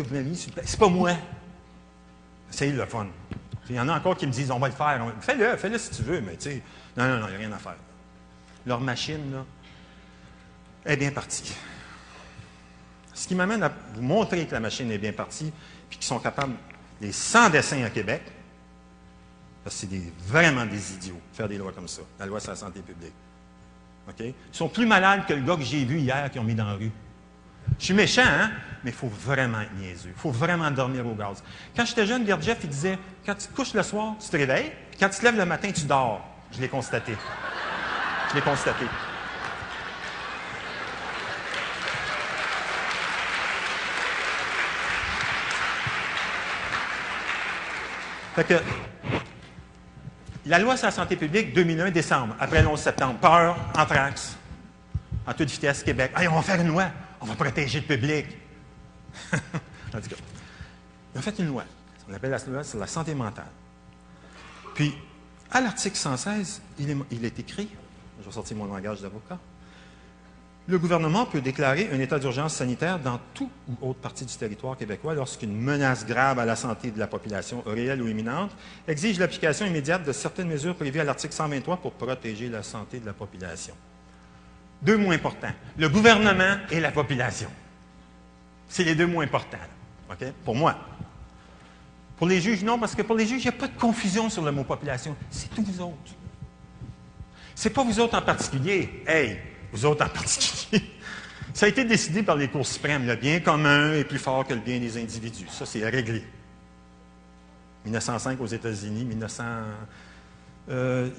que vous m'avez mis sur le c'est pas moi. C'est le fun. Il y en a encore qui me disent, on va le faire. Fais-le si tu veux, mais tu sais, non, il n'y a rien à faire. Leur machine, là, est bien partie. Ce qui m'amène à vous montrer que la machine est bien partie, puis qu'ils sont capables, les 100 dessins à Québec, parce que c'est vraiment des idiots, faire des lois comme ça, la loi sur la santé publique. OK? Ils sont plus malades que le gars que j'ai vu hier qui ont mis dans la rue. Je suis méchant, hein? Mais il faut vraiment être niaiseux. Il faut vraiment dormir au gaz. Quand j'étais jeune, Gurdjieff, il disait, quand tu te couches le soir, tu te réveilles, puis quand tu te lèves le matin, tu dors. Je l'ai constaté. Je l'ai constaté. Fait que, la loi sur la santé publique, 2001, décembre, après le 11 septembre, peur, anthrax, en toute vitesse, Québec. Hey, on va faire une loi, on va protéger le public. En tout cas, ils ont fait une loi. On appelle la loi sur la santé mentale. Puis, à l'article 116, il est écrit, je vais sortir mon langage d'avocat, le gouvernement peut déclarer un état d'urgence sanitaire dans tout ou autre partie du territoire québécois lorsqu'une menace grave à la santé de la population, réelle ou imminente, exige l'application immédiate de certaines mesures prévues à l'article 123 pour protéger la santé de la population. Deux mots importants, le gouvernement et la population. C'est les deux mots importants, OK? Pour moi. Pour les juges, non, parce que pour les juges, il n'y a pas de confusion sur le mot population. C'est tous vous autres. C'est pas vous autres en particulier. Hey, vous autres en particulier. Ça a été décidé par les cours suprêmes. Le bien commun est plus fort que le bien des individus. Ça, c'est réglé. 1905 aux États-Unis,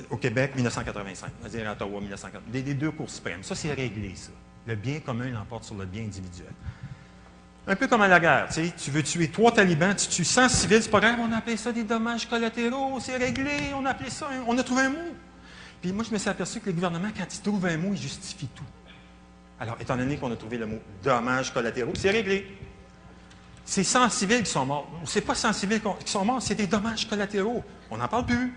au Québec, 1985. C'est-à-dire à Ottawa, 1980. Des deux cours suprêmes. Ça, c'est réglé, ça. Le bien commun l'emporte sur le bien individuel. Un peu comme à la guerre, tu sais, tu veux tuer 3 talibans, tu tues 100 civils, c'est pas grave, on a appelé ça des dommages collatéraux, c'est réglé, on a appelé ça, on a trouvé un mot. Puis moi, je me suis aperçu que le gouvernement, quand il trouve un mot, il justifie tout. Alors, étant donné qu'on a trouvé le mot dommages collatéraux, c'est réglé. C'est 100 civils qui sont morts. C'est pas 100 civils qui sont morts, c'est des dommages collatéraux. On n'en parle plus.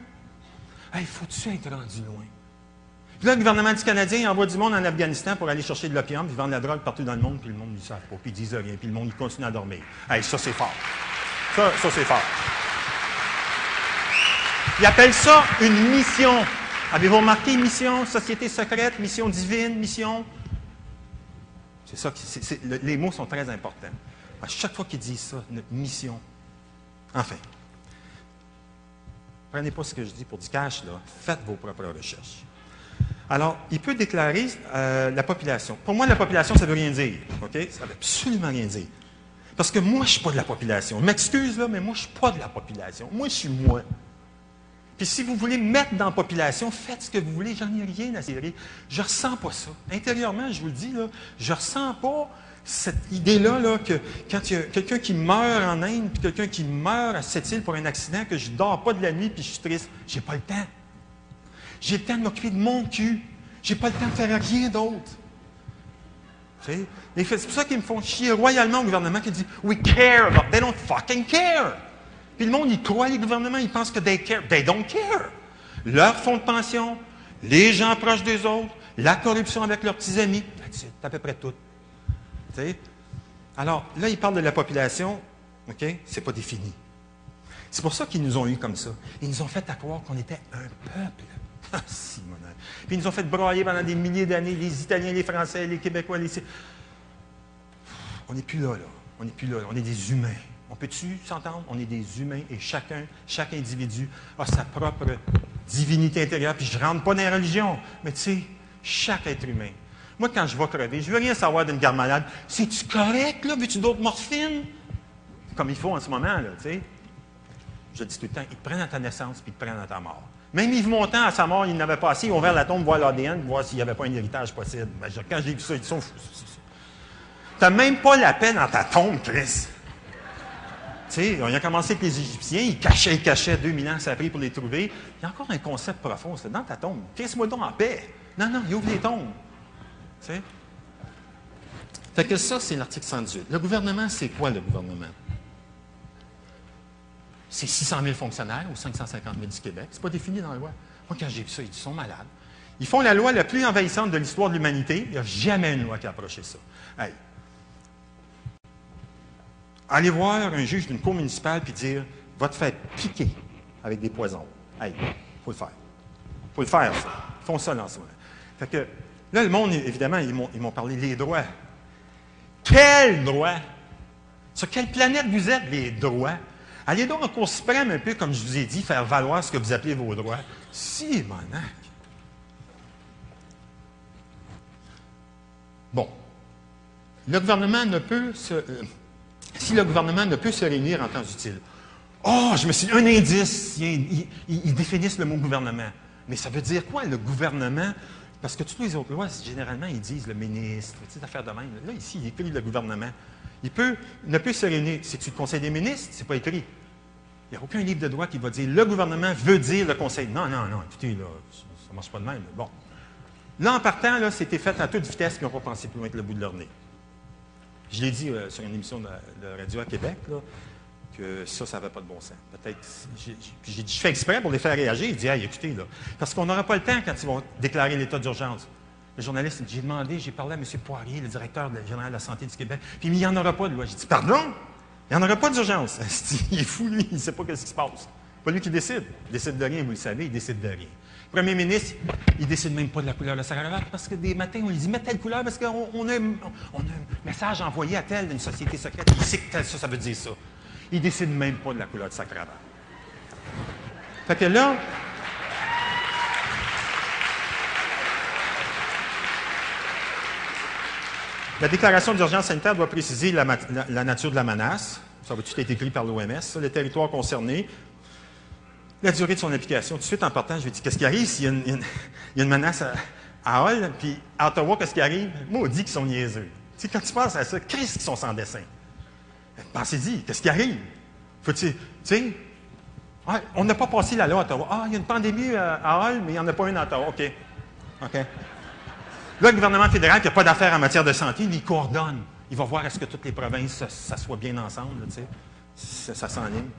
Hey, faut-tu être rendu loin? Puis là, le gouvernement du Canadien il envoie du monde en Afghanistan pour aller chercher de l'opium, puis vendre la drogue partout dans le monde, puis le monde ne le savent pas, puis ils disent rien, puis le monde il continue à dormir. Hey, ça, c'est fort. Ça, c'est fort. Ils appellent ça une mission. Avez-vous remarqué mission, société secrète, mission divine, mission? C'est ça, les mots sont très importants. À chaque fois qu'ils disent ça, notre mission. Enfin, prenez pas ce que je dis pour du cash, là. Faites vos propres recherches. Alors, il peut déclarer la population. Pour moi, la population, ça ne veut rien dire. OK? Ça ne veut absolument rien dire. Parce que moi, je ne suis pas de la population. Je m'excuse, là, mais moi, je ne suis pas de la population. Moi, je suis moi. Puis si vous voulez me mettre dans la population, faites ce que vous voulez, j'en ai rien à cirer. Je ne ressens pas ça. Intérieurement, je vous le dis, là, je ne ressens pas cette idée-là là, que quand il y a quelqu'un qui meurt en Inde, puis quelqu'un qui meurt à Sept-Îles pour un accident, que je ne dors pas de la nuit, puis je suis triste. J'ai pas le temps. J'ai le temps de m'occuper de mon cul. J'ai pas le temps de faire rien d'autre. C'est pour ça qu'ils me font chier royalement au gouvernement qui dit « We care about... » They don't fucking care. Puis le monde, il croit, les gouvernements, ils pensent que they care. They don't care. Leur fonds de pension, les gens proches des autres, la corruption avec leurs petits amis, c'est à peu près tout. T'sais? Alors, là, ils parlent de la population, OK? C'est pas défini. C'est pour ça qu'ils nous ont eu comme ça. Ils nous ont fait à croire qu'on était un peuple. Ah, Simonel. Puis ils nous ont fait broyer pendant des milliers d'années, les Italiens, les Français, les Québécois, On n'est plus là, là. On n'est plus là. On est des humains. On peut-tu s'entendre? On est des humains et chaque individu a sa propre divinité intérieure. Puis je ne rentre pas dans la religion. Mais tu sais, chaque être humain. Moi, quand je vais crever, je ne veux rien savoir d'une garde malade. C'est-tu correct, là? Veux-tu d'autres morphines? Comme il faut en ce moment, là, tu sais. Je dis tout le temps, ils te prennent à ta naissance puis ils te prennent à ta mort. Même Yves Montand, à sa mort, il n'avait pas assez. Ils ont ouvert la tombe, voir l'ADN, voir s'il n'y avait pas un héritage possible. Ben, quand j'ai vu ça, ils sont fous. Tu n'as même pas la paix dans ta tombe, Chris. Tu sais, on a commencé avec les Égyptiens, ils cachaient 2000 ans, ça a pris pour les trouver. Il y a encore un concept profond, c'est dans ta tombe. Laisse-moi donc en paix. Non, il ouvre les tombes. Tu sais? Fait que ça, c'est l'article 118. Le gouvernement, c'est quoi le gouvernement? C'est 600 000 fonctionnaires ou 550 000 du Québec. C'est pas défini dans la loi. Moi, quand j'ai vu ça, ils sont malades. Ils font la loi la plus envahissante de l'histoire de l'humanité. Il n'y a jamais une loi qui a approché ça. Hey. Aller voir un juge d'une cour municipale puis dire « Va te faire piquer avec des poisons. » Hey, il faut le faire. Il faut le faire, ça. Ils font ça, là, en ce moment. Fait que, là, le monde, évidemment, ils m'ont parlé des droits. Quels droits? Sur quelle planète vous êtes, les droits? Allez donc en Cour suprême, un peu, comme je vous ai dit, faire valoir ce que vous appelez vos droits. Si, monac. Bon. Le gouvernement ne peut se... si le gouvernement ne peut se réunir en temps utile. Oh, je me suis... Un indice, ils définissent le mot gouvernement. Mais ça veut dire quoi, le gouvernement? Parce que toutes les autres lois, généralement, ils disent le ministre, tu sais, affaires de même. Là, ici, il écrit le gouvernement. Ne peut se réunir. C'est-tu le Conseil des ministres? C'est pas écrit. Il n'y a aucun livre de droit qui va dire le gouvernement veut dire le Conseil. Non, non, non, écoutez, là, ça ne marche pas de même. Bon. Là, en partant, là, c'était fait à toute vitesse, puis ils n'ont pas pensé plus loin que le bout de leur nez. Je l'ai dit sur une émission de radio à Québec, là, que ça n'avait pas de bon sens. Peut-être. J'ai dit, je fais exprès pour les faire réagir. Il dit, hey, écoutez, là, parce qu'on n'aura pas le temps quand ils vont déclarer l'état d'urgence. Le journaliste, j'ai demandé, j'ai parlé à M. Poirier, le directeur général de la santé du Québec, puis il n'y en aura pas de loi. J'ai dit, pardon? Il n'y en aura pas d'urgence. Il est fou, lui, il ne sait pas ce qui se passe. Pas lui qui décide. Il décide de rien, vous le savez, il décide de rien. Le premier ministre, il ne décide même pas de la couleur de sa cravate, parce que des matins, on lui dit, mets telle couleur, parce qu'on a un message envoyé à telle d'une société secrète. Il sait que ça veut dire ça. Il ne décide même pas de la couleur de sa cravate. Fait que là, la déclaration d'urgence sanitaire doit préciser la nature de la menace. Ça va tout être écrit par l'OMS. Le territoire concerné, la durée de son application. Tout de suite, en partant, je vais dire, qu'est-ce qui arrive s'il y a une menace à Hull, puis à Ottawa, qu'est-ce qui arrive? Moi, on dit qu'ils sont niaiseux. Tu sais, quand tu penses à ça, Christ, qu'ils sont sans dessin. Pensez-y, qu'est-ce qui arrive? Faut-il, tu sais, on n'a pas passé la loi à Ottawa. Ah, il y a une pandémie à Hull, mais il n'y en a pas une à Ottawa. OK. OK. Là, le gouvernement fédéral qui n'a pas d'affaires en matière de santé, il coordonne. Il va voir est-ce que toutes les provinces s'assoient bien ensemble, là, tu sais. Ça s'enligne.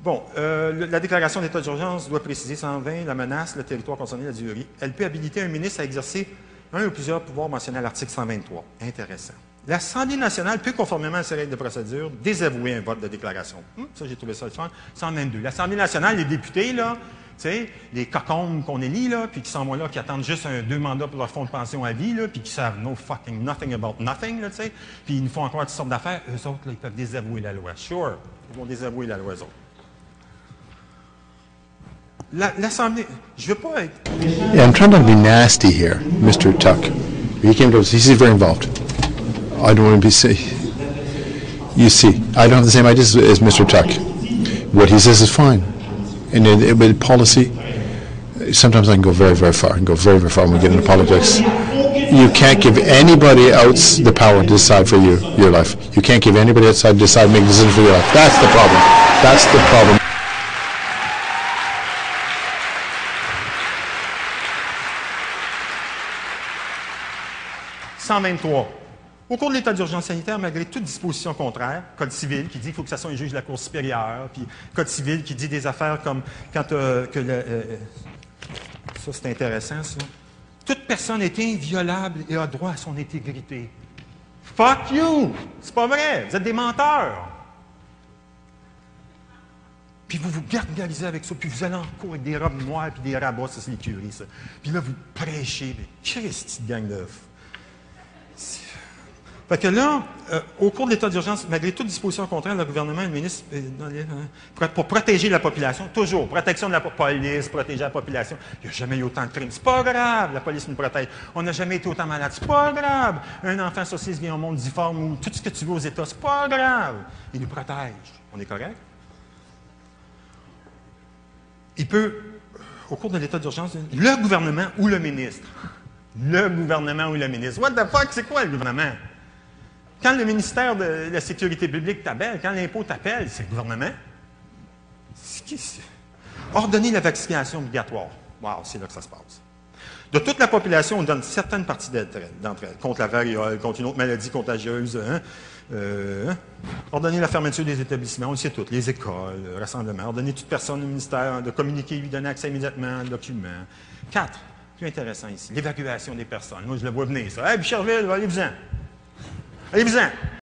Bon, la déclaration d'état d'urgence doit préciser 120, la menace, le territoire concerné, la durée. Elle peut habiliter un ministre à exercer un ou plusieurs pouvoirs mentionnés à l'article 123. Intéressant. L'Assemblée nationale peut, conformément à ses règles de procédure, désavouer un vote de déclaration. Ça, j'ai trouvé ça le fun. 122. L'Assemblée nationale, les députés, là, tu sais, les cocombes qu'on élit, là, puis qui s'en vont là, qui attendent juste 2 mandats pour leur fonds de pension à vie, là, puis qui savent no fucking nothing about nothing, là, tu sais, puis ils nous font encore toutes sortes d'affaires. Eux autres, là, ils peuvent désavouer la loi. Sure, ils vont désavouer la loi, eux autres. L'Assemblée, je veux pas être... Yeah, I'm trying not to be nasty here, Mr. Tuck. He came to us, he's very involved. I don't want to be say. You see, I don't have the same ideas as Mr. Tuck. What he says is fine. And with policy, sometimes I can go very, very far. I can go very, very far when we get into politics. You can't give anybody else the power to decide for you, your life. You can't give anybody outside to decide, make decisions for your life. That's the problem. That's the problem. 123. Au cours de l'état d'urgence sanitaire, malgré toute disposition contraire, Code civil qui dit qu'il faut que ça soit un juge de la Cour supérieure, puis Code civil qui dit des affaires comme quand ça, c'est intéressant, ça. Toute personne est inviolable et a droit à son intégrité. Fuck you! C'est pas vrai! Vous êtes des menteurs! Puis vous vous gargalisez avec ça, puis vous allez en cours avec des robes noires puis des rabats, ça c'est l'écurie, ça. Puis là, vous prêchez, mais Christ, petite gang de... Fait que là, au cours de l'état d'urgence, malgré toute disposition contraire, le gouvernement et le ministre, pour protéger la population, toujours, protection de la police, protéger la population, il n'y a jamais eu autant de crimes. C'est pas grave, la police nous protège. On n'a jamais été autant malade. C'est pas grave. Un enfant sur 6 vient au monde difforme ou tout ce que tu veux aux États, c'est pas grave. Il nous protège. On est correct? Il peut, au cours de l'état d'urgence, le gouvernement ou le ministre. Le gouvernement ou le ministre. What the fuck, c'est quoi le gouvernement? Quand le ministère de la Sécurité publique t'appelle, quand l'impôt t'appelle, c'est le gouvernement. Ordonner la vaccination obligatoire. Wow, c'est là que ça se passe. De toute la population, on donne certaines parties d'entre elles, contre la variole, contre une autre maladie contagieuse. Ordonner la fermeture des établissements, on le sait toutes, les écoles, rassemblements. Ordonner toute personne au ministère de communiquer, lui donner accès immédiatement aux documents. 4. Plus intéressant ici, l'évacuation des personnes. Moi, je le vois venir, ça. Hey, Bicharville, allez-vous-en. Allez-vous-en.